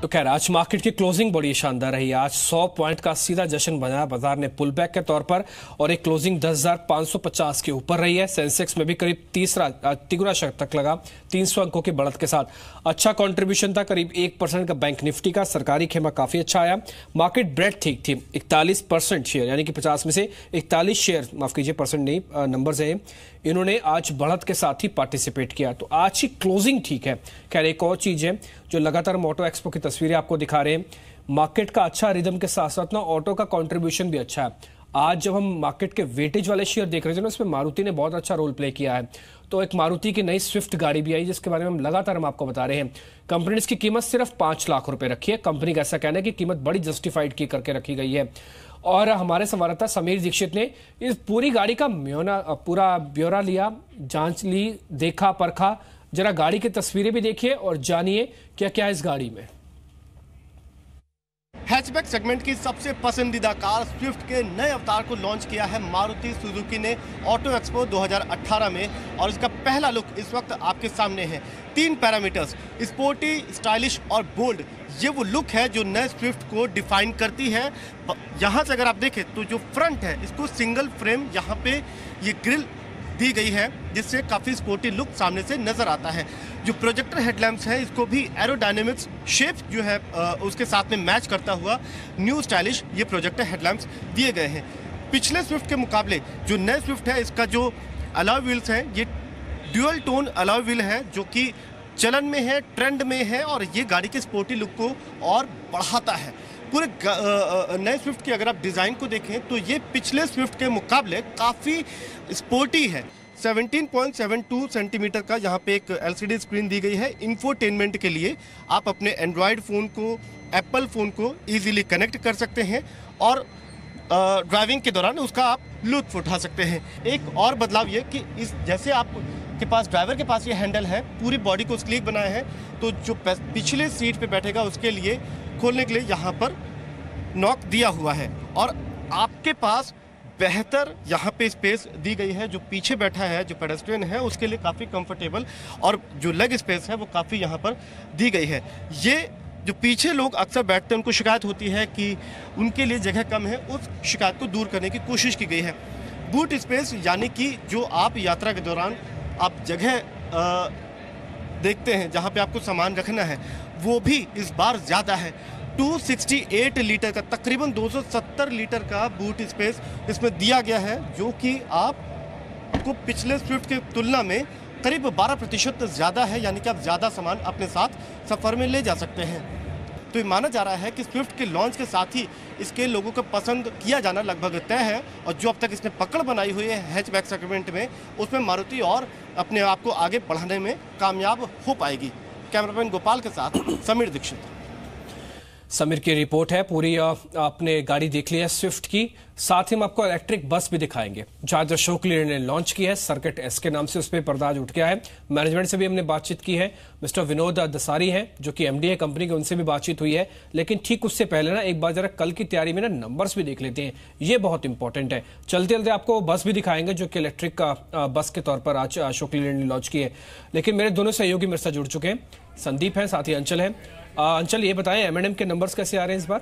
तो खैर आज मार्केट की क्लोजिंग बड़ी शानदार रही। आज 100 पॉइंट का सीधा जश्न बनाया बाजार ने पुल बैक के तौर पर और एक क्लोजिंग 10,550 के ऊपर रही है। सेंसेक्स में भी करीब तिगुना तक लगा 300 अंकों की बढ़त के साथ। अच्छा कंट्रीब्यूशन था, करीब 1% का बैंक निफ्टी का। सरकारी खेमा काफी अच्छा आया। मार्केट ब्रेड ठीक थी, 41% शेयर यानी कि 50 में से 41 शेयर, माफ कीजिए परसेंट नहीं नंबर्स है, इन्होंने आज बढ़त के साथ ही पार्टिसिपेट किया। तो आज की क्लोजिंग ठीक है। खैर एक और चीज है जो लगातार मोटो एक्सपो की तस्वीरें आपको दिखा रहे हैं, मार्केट का अच्छा रिदम के साथ साथ ना ऑटो का कंट्रीब्यूशन भी अच्छा है। आज जब हम मार्केट के वेटेज वाले शेयर देख रहे थे ना, उसमें मारुति ने बहुत अच्छा रोल प्ले किया है। तो एक मारुति की नई स्विफ्ट गाड़ी भी आई जिसके बारे में हम लगातार हम आपको बता रहे हैं। कंपनी ने इसकी कीमत सिर्फ 5 लाख रुपए रखी है। कंपनी का ऐसा कहना है कि कीमत बड़ी जस्टिफाइड की करके रखी गई है। और हमारे संवाददाता समीर दीक्षित ने इस पूरी गाड़ी का पूरा ब्यौरा लिया, जांच ली, देखा परखा। जरा गाड़ी की तस्वीरें भी देखिए और जानिए क्या क्या है इस गाड़ी में। हैचबैक सेगमेंट की सबसे पसंदीदा कार स्विफ्ट के नए अवतार को लॉन्च किया है मारुति सुजुकी ने ऑटो एक्सपो 2018 में, और इसका पहला लुक इस वक्त आपके सामने है। 3 पैरामीटर्स, स्पोर्टी, स्टाइलिश और बोल्ड, ये वो लुक है जो नए स्विफ्ट को डिफाइन करती है। यहाँ से अगर आप देखें तो जो फ्रंट है इसको सिंगल फ्रेम यहाँ पे ये ग्रिल दी गई है जिससे काफ़ी स्पोर्टी लुक सामने से नजर आता है। जो प्रोजेक्टर हेडलैम्प्स है इसको भी एरोडायनेमिक्स शेप जो है उसके साथ में मैच करता हुआ न्यू स्टाइलिश ये प्रोजेक्टर हेडलैम्प्स दिए गए हैं। पिछले स्विफ्ट के मुकाबले जो नए स्विफ्ट है इसका जो अलॉय व्हील्स हैं ये ड्यूअल टोन अलॉय व्हील है जो कि चलन में है, ट्रेंड में है, और ये गाड़ी के स्पोर्टी लुक को और बढ़ाता है। पूरे नए स्विफ्ट की अगर आप डिज़ाइन को देखें तो ये पिछले स्विफ्ट के मुकाबले काफ़ी स्पोर्टी है। 17.72 सेंटीमीटर का यहाँ पे एक LCD स्क्रीन दी गई है इंफोटेनमेंट के लिए। आप अपने एंड्रॉयड फ़ोन को, एप्पल फ़ोन को ईजिली कनेक्ट कर सकते हैं और ड्राइविंग के दौरान उसका आप लुत्फ उठा सकते हैं। एक और बदलाव ये कि इस जैसे आप के पास ड्राइवर के पास ये हैंडल है, पूरी बॉडी को स्लीक बनाया है, तो जो पिछले सीट पे बैठेगा उसके लिए खोलने के लिए यहाँ पर नॉक दिया हुआ है, और आपके पास बेहतर यहाँ पे स्पेस दी गई है। जो पीछे बैठा है, जो पेडेस्ट्रियन है, उसके लिए काफ़ी कंफर्टेबल और जो लेग स्पेस है वो काफ़ी यहाँ पर दी गई है। ये जो पीछे लोग अक्सर बैठते हैं उनको शिकायत होती है कि उनके लिए जगह कम है, उस शिकायत को दूर करने की कोशिश की गई है। बूट स्पेस यानी कि जो आप यात्रा के दौरान आप जगह देखते हैं जहाँ पे आपको सामान रखना है, वो भी इस बार ज़्यादा है। 268 लीटर का, तकरीबन 270 लीटर का बूट स्पेस इसमें दिया गया है, जो कि आपको पिछले स्विफ्ट की तुलना में करीब 12% ज़्यादा है, यानी कि आप ज़्यादा सामान अपने साथ सफ़र में ले जा सकते हैं। तो ये माना जा रहा है कि स्विफ्ट के लॉन्च के साथ ही इसके लोगों को पसंद किया जाना लगभग तय है, और जो अब तक इसने पकड़ बनाई हुई है हैचबैक सेगमेंट में, उसमें मारुति और अपने आप को आगे बढ़ाने में कामयाब हो पाएगी। कैमरामैन गोपाल के साथ समीर दीक्षित। समीर की रिपोर्ट है। पूरी आपने गाड़ी देख ली है स्विफ्ट की, साथ ही हम आपको इलेक्ट्रिक बस भी दिखाएंगे जो आज अशोक लीलैंड ने लॉन्च की है। सर्किट एस के नाम से उस पर पर्दाज उठ गया है। मैनेजमेंट से भी हमने बातचीत की है, मिस्टर विनोद दसारी हैं जो कि MD है कंपनी के, उनसे भी बातचीत हुई है। लेकिन ठीक उससे पहले ना एक बार जरा कल की तैयारी में ना नंबर्स भी देख लेते हैं, ये बहुत इंपॉर्टेंट है। चलते चलते आपको बस भी दिखाएंगे जो कि इलेक्ट्रिक का बस के तौर पर आज अशोक लीलैंड ने लॉन्च की है। लेकिन मेरे दोनों सहयोगी मेरे साथ जुड़ चुके हैं, संदीप है, साथ ही अंचल है। अंचल ये बताएं M&M के नंबर्स कैसे आ रहे हैं इस बार?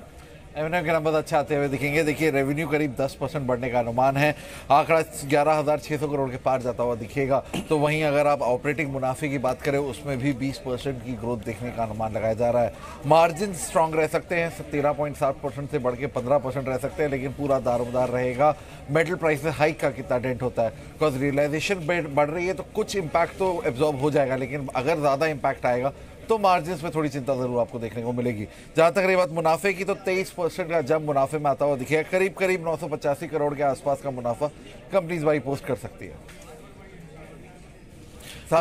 M&M के नंबर अच्छा आते हुए दिखेंगे। देखिए रेवेन्यू करीब 10% बढ़ने का अनुमान है, आंकड़ा 11,600 करोड़ के पार जाता हुआ दिखेगा। तो वहीं अगर आप ऑपरेटिंग मुनाफे की बात करें उसमें भी 20% की ग्रोथ देखने का अनुमान लगाया जा रहा है। मार्जिन स्ट्रांग रह सकते हैं, 13.7% से बढ़ के 15% रह सकते हैं, लेकिन पूरा दारोमदार रहेगा। मेटल प्राइस हाइक का कितना डेंट होता है, बिकॉज रियलाइजेशन बढ़ रही है तो कुछ इम्पैक्ट तो एब्जॉर्ब हो जाएगा, लेकिन अगर ज़्यादा इम्पैक्ट आएगा तो मार्जिन्स में थोड़ी चिंता जरूर आपको देखने को मिलेगी। जहां तक रही बात मुनाफे की, तो 23% का जंप मुनाफे में आता हुआ दिखेगा। करीब करीब 985 करोड़ के आसपास का मुनाफा कंपनीज बाई पोस्ट कर सकती है।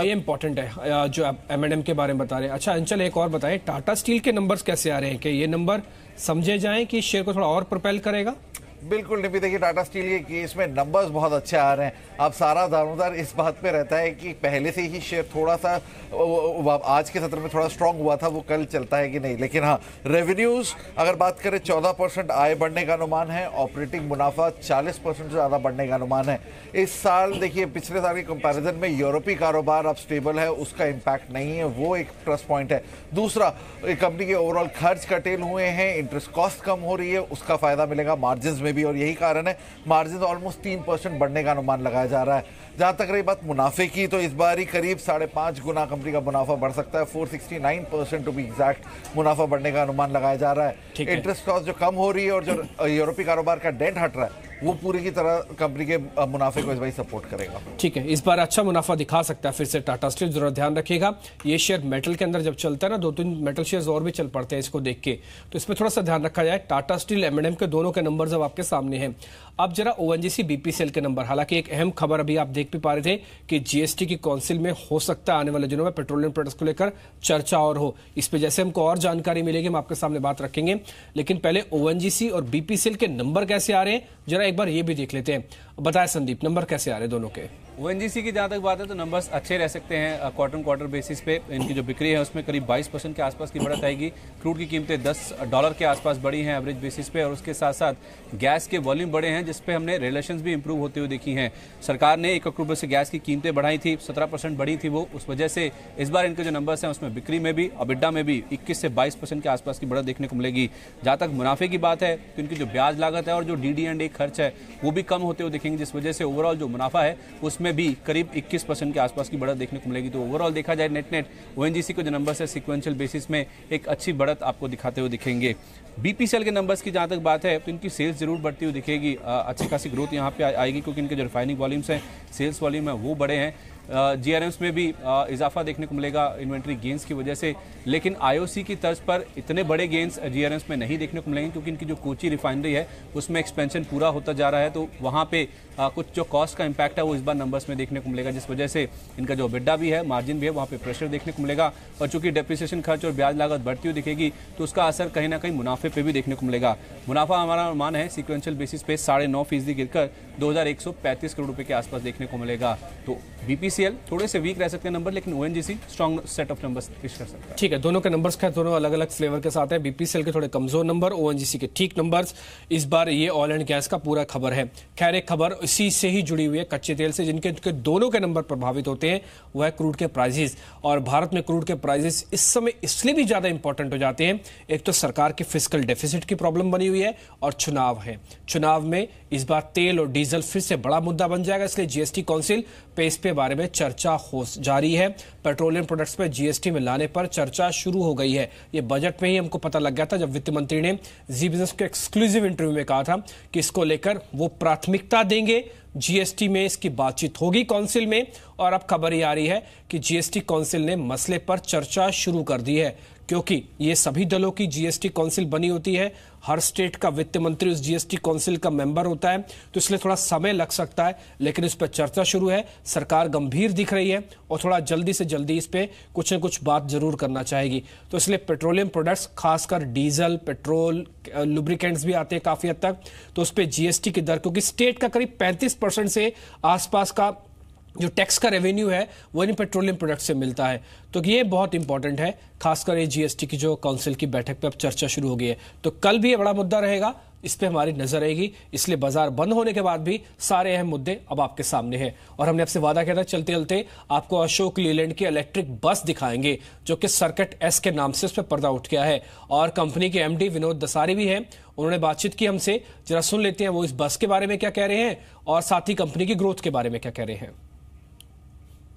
ये इंपॉर्टेंट है जो आप M&M के बारे में बता रहे हैं। अच्छा अंचल एक और बताएं, टाटा स्टील के नंबर्स कैसे आ रहे हैं? कि ये नंबर समझे जाएं कि शेयर को थोड़ा और प्रोपेल करेगा? बिल्कुल नहीं, देखिए टाटा स्टील के केस में नंबर्स बहुत अच्छे आ रहे हैं। अब सारा दारोमदार इस बात पे रहता है कि पहले से ही शेयर थोड़ा सा आज के सत्र में थोड़ा स्ट्रांग हुआ था, वो कल चलता है कि नहीं। लेकिन हाँ, रेवेन्यूज अगर बात करें 14% आय बढ़ने का अनुमान है, ऑपरेटिंग मुनाफा 40% से ज़्यादा बढ़ने का अनुमान है इस साल। देखिए पिछले साल के कंपैरिजन में यूरोपीय कारोबार अब स्टेबल है, उसका इम्पैक्ट नहीं है, वो एक प्लस पॉइंट है। दूसरा, कंपनी के ओवरऑल खर्च कटेल हुए हैं, इंटरेस्ट कॉस्ट कम हो रही है, उसका फायदा मिलेगा मार्जिन में भी, और यही कारण है मार्जिन ऑलमोस्ट 3% बढ़ने का अनुमान लगाया जा रहा है। जहां तक रही बात मुनाफे की, तो इस बार ही करीब 5.5 गुना कंपनी का मुनाफा बढ़ सकता है, 469% टू बी एग्जैक्ट मुनाफा बढ़ने का अनुमान लगाया जा रहा है। इंटरेस्ट कॉस्ट जो कम हो रही है और जो यूरोपीय कारोबार का डेंट हट रहा है, वो पूरी की तरह कंपनी के मुनाफे को इस बार सपोर्ट करेगा। ठीक है, इस बार अच्छा मुनाफा दिखा सकता है फिर से टाटा स्टील, जरूर ध्यान रखिएगा। ये शेयर मेटल के अंदर जब चलता है ना, 2-3 मेटल शेयर्स और भी चल पड़ते हैं इसको देख के, तो इसमें थोड़ा सा ध्यान रखा जाए। टाटा स्टील, एम&एम के दोनों के नंबर्स अब आपके सामने हैं। अब जरा ओएनजीसी, बीपीसीएल के नंबर, हालांकि एक अहम खबर अभी आप देख भी पा रहे थे कि जीएसटी की काउंसिल में हो सकता है आने वाले दिनों में पेट्रोलियम प्रोडक्ट्स को लेकर चर्चा और हो। इस पे जैसे हमको और जानकारी मिलेगी हम आपके सामने बात रखेंगे, लेकिन पहले ओएनजीसी और बीपीसीएल के नंबर कैसे आ रहे हैं जरा एक बार ये भी देख लेते हैं। बताएं संदीप, नंबर कैसे आ रहे हैं दोनों के? ओएनजीसी की जहाँ तक बात है तो नंबर्स अच्छे रह सकते हैं। क्वार्टर बेसिस पे इनकी जो बिक्री है उसमें करीब 22% के आसपास की बढ़त आएगी। क्रूड की कीमतें $10 के आसपास बढ़ी हैं एवरेज बेसिस पे, और उसके साथ साथ गैस के वॉल्यूम बढ़े हैं, जिसपे हमने रिलेशंस भी इंप्रूव होते हुए देखी हैं। सरकार ने 1 अक्टूबर से गैस की कीमतें बढ़ाई थी, 17% बढ़ी थी वो, उस वजह से इस बार इनके जो नंबर्स हैं उसमें बिक्री में भी, अबिडा में भी 21 से 22% के आसपास की बढ़त देखने को मिलेगी। जहाँ तक मुनाफे की बात है तो इनकी जो ब्याज लागत है और जो DD&A खर्च है वो भी कम होते हुए दिखेंगे, जिस वजह से ओवरऑल जो मुनाफा है उसमें भी करीब 21% के आसपास की बढ़त देखने को मिलेगी। तो ओवरऑल देखा जाए नेट ओएनजीसी के जो नंबर्स है सिक्वेंशियल बेसिस में एक अच्छी बढ़त आपको दिखाते हुए दिखेंगे। बीपीसीएल के नंबर्स की जहां तक बात है तो इनकी सेल्स जरूर बढ़ती हुई दिखेगी, अच्छी खासी ग्रोथ यहां पे आएगी, क्योंकि इनके जो रिफाइनिंग वॉल्यूम्स हैं, सेल्स वॉल्यूम है वो बढ़े हैं। जीआरएम्स में भी इजाफा देखने को मिलेगा इन्वेंट्री गेंस की वजह से, लेकिन आईओसी की तर्ज पर इतने बड़े गेंस जीआरएम्स में नहीं देखने को मिलेंगे, क्योंकि इनकी जो कोची रिफाइनरी है उसमें एक्सपेंशन पूरा होता जा रहा है, तो वहाँ पे कुछ जो कॉस्ट का इम्पैक्ट है वो इस बार नंबर्स में देखने को मिलेगा, जिस वजह से इनका जो बिड्डा भी है, मार्जिन भी है, वहाँ पे प्रेशर देखने को मिलेगा। और चूंकि डेप्रिसिएशन खर्च और ब्याज लागत बढ़ती हुई दिखेगी तो उसका असर कहीं ना कहीं मुनाफे पे भी देखने को मिलेगा। मुनाफा हमारा अनुमान है सीक्वेंशियल बेसिस पे 9.5% गिरकर 2135 करोड़ रुपए के आसपास देखने को मिलेगा। तो बीपीसीएल थोड़े से वीक रह सकते हैं नंबर, लेकिन ONGC strong set of numbers पेश कर सकता है। ठीक है, दोनों के नंबर्स का दोनों अलग अलग फ्लेवर के साथ है। बीपीसीएल के थोड़े कमजोर नंबर, ओएनजीसी के ठीक नंबर्स। इस बार ये ऑयल एंड गैस का पूरा खबर है। खैर एक खबर इसी से ही जुड़ी हुई है, कच्चे तेल से, जिनके दोनों के नंबर प्रभावित होते हैं, वह है क्रूड के प्राइसेस। और भारत में क्रूड के प्राइसेस इस समय इसलिए भी ज्यादा इंपॉर्टेंट हो जाते हैं, एक तो सरकार की फिस्कल डेफिसिट की प्रॉब्लम बनी हुई है और चुनाव है। चुनाव में इस बार तेल और डीजल फिर से बड़ा मुद्दा बन जाएगा, इसलिए जीएसटी काउंसिल पे इस पे बारे में चर्चा हो जारी है। पेट्रोलियम प्रोडक्ट्स पर जीएसटी में लाने पर चर्चा शुरू हो गई है। ये बजट में ही हमको पता लग गया था, जब वित्त मंत्री ने जी बिजनेस के एक्सक्लूसिव इंटरव्यू में कहा था कि इसको लेकर वो प्राथमिकता देंगे, जीएसटी में इसकी बातचीत होगी काउंसिल में। और अब खबर ये आ रही है कि जीएसटी काउंसिल ने मसले पर चर्चा शुरू कर दी है, क्योंकि ये सभी दलों की जीएसटी काउंसिल बनी होती है, हर स्टेट का वित्त मंत्री उस जीएसटी काउंसिल का मेंबर होता है, तो इसलिए थोड़ा समय लग सकता है, लेकिन इस पर चर्चा शुरू है। सरकार गंभीर दिख रही है और थोड़ा जल्दी से जल्दी इस पे कुछ न कुछ बात जरूर करना चाहेगी। तो इसलिए पेट्रोलियम प्रोडक्ट्स, खासकर डीजल, पेट्रोल, लुब्रिकेंट्स भी आते हैं काफी हद तक, तो उस पर जीएसटी की दर, क्योंकि स्टेट का करीब 35% से आसपास का जो टैक्स का रेवेन्यू है वो इन पेट्रोलियम प्रोडक्ट से मिलता है, तो ये बहुत इंपॉर्टेंट है। खासकर ये जीएसटी की जो काउंसिल की बैठक पे अब चर्चा शुरू हो गई है, तो कल भी ये बड़ा मुद्दा रहेगा, इस पे हमारी नजर रहेगी। इसलिए बाजार बंद होने के बाद भी सारे अहम मुद्दे अब आपके सामने हैं। और हमने आपसे वादा किया था चलते चलते आपको अशोक लीलैंड की इलेक्ट्रिक बस दिखाएंगे, जो कि सर्किट एस के नाम से उस पर पर्दा उठ गया है। और कंपनी के एमडी विनोद दसारी भी हैं, उन्होंने बातचीत की हमसे। जरा सुन लेते हैं वो इस बस के बारे में क्या कह रहे हैं और साथ ही कंपनी की ग्रोथ के बारे में क्या कह रहे हैं।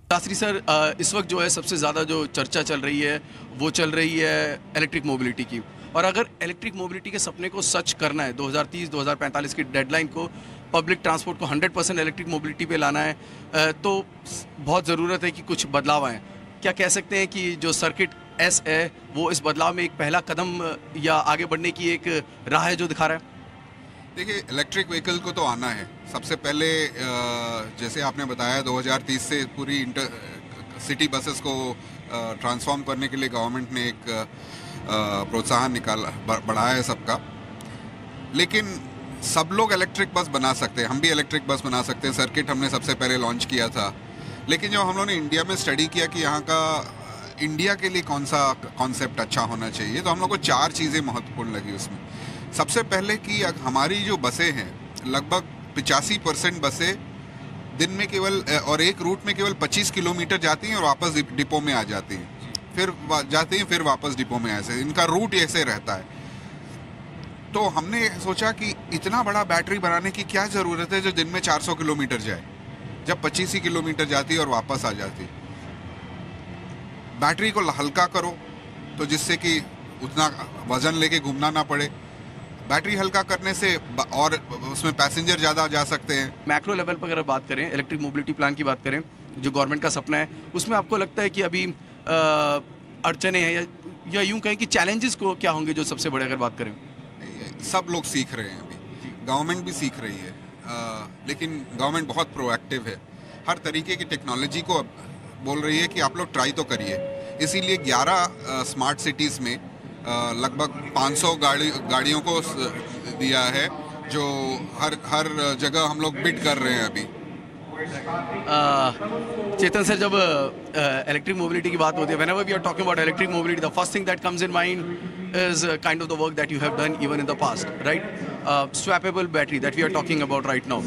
शास्त्री सर, इस वक्त जो है सबसे ज़्यादा जो चर्चा चल रही है वो चल रही है इलेक्ट्रिक मोबिलिटी की, और अगर इलेक्ट्रिक मोबिलिटी के सपने को सच करना है, 2030-2045 की डेडलाइन को, पब्लिक ट्रांसपोर्ट को 100% इलेक्ट्रिक मोबिलिटी पे लाना है, तो बहुत ज़रूरत है कि कुछ बदलाव आएँ। क्या कह सकते हैं कि जो सर्किट एस है वो इस बदलाव में एक पहला कदम या आगे बढ़ने की एक राह है जो दिखा रहा है? देखिए, इलेक्ट्रिक व्हीकल को तो आना है। सबसे पहले जैसे आपने बताया 2030 से पूरी सिटी बसेस को ट्रांसफॉर्म करने के लिए गवर्नमेंट ने एक प्रोत्साहन बढ़ाया है सबका। लेकिन सब लोग इलेक्ट्रिक बस बना सकते हैं, हम भी इलेक्ट्रिक बस बना सकते हैं। सर्किट हमने सबसे पहले लॉन्च किया था, लेकिन जब हम लोगों ने इंडिया में स्टडी किया कि यहाँ का इंडिया के लिए कौन सा कॉन्सेप्ट अच्छा होना चाहिए, तो हम लोग को 4 चीज़ें महत्वपूर्ण लगी उसमें। सबसे पहले कि हमारी जो बसें हैं, लगभग 85% बसें दिन में केवल और एक रूट में केवल 25 किलोमीटर जाती हैं और वापस डिपो में आ जाती हैं, फिर वापस डिपो में ऐसे इनका रूट ऐसे रहता है। तो हमने सोचा कि इतना बड़ा बैटरी बनाने की क्या ज़रूरत है जो दिन में 400 किलोमीटर जाए, जब 25 ही किलोमीटर जाती है और वापस आ जाती है। बैटरी को हल्का करो तो जिससे कि उतना वजन लेके घूमना ना पड़े। बैटरी हल्का करने से और उसमें पैसेंजर ज़्यादा जा सकते हैं। मैक्रो लेवल पर अगर बात करें, इलेक्ट्रिक मोबिलिटी प्लान की बात करें, जो गवर्नमेंट का सपना है, उसमें आपको लगता है कि अभी अड़चने हैं या यूं कहें कि चैलेंजेस को क्या होंगे जो सबसे बड़े अगर बात करें? सब लोग सीख रहे हैं अभी, गवर्नमेंट भी सीख रही है, लेकिन गवर्नमेंट बहुत प्रोएक्टिव है, हर तरीके की टेक्नोलॉजी को बोल रही है कि आप लोग ट्राई तो करिए। इसीलिए 11 स्मार्ट सिटीज़ में लगभग 500 गाड़ियों को दिया है, जो हर जगह हम लोग बिड कर रहे हैं अभी। चेतन सर, जब इलेक्ट्रिक मोबिलिटी की बात होती है, whenever we are talking about electric mobility, the first thing that comes in mind is kind of the work that you have done even in the past, right? Swappable battery that we are talking about right now.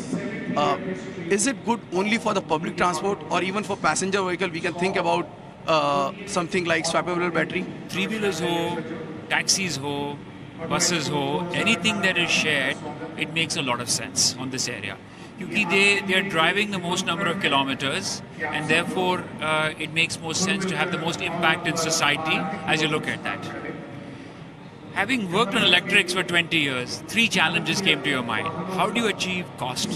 Is it good only for the public transport, or even for passenger vehicle we can think about something like swappable battery? Three-wheelers ho, taxis ho, buses ho, anything that is shared, it makes a lot of sense on this area. Because they are driving the most number of kilometers, and therefore it makes most sense to have the most impact in society as you look at that. Having worked on electrics for 20 years, 3 challenges came to your mind. How do you achieve cost?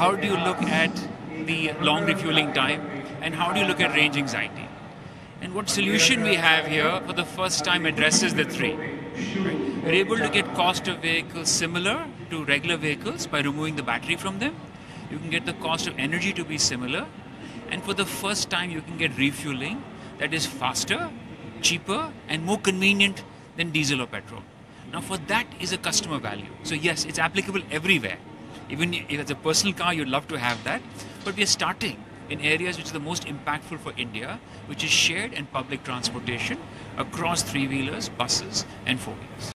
How do you look at the long refueling time? And how do you look at range anxiety? And what solution we have here for the first time addresses the 3. We're able to get cost of vehicles similar to regular vehicles by removing the battery from them. You can get the cost of energy to be similar. And for the first time, you can get refueling that is faster, cheaper, and more convenient than diesel or petrol. Now, for that is a customer value. So yes, it's applicable everywhere. Even if it's a personal car, you'd love to have that. But we are starting in areas which are the most impactful for India, which is shared and public transportation across 3-wheelers, buses, and 4-wheelers.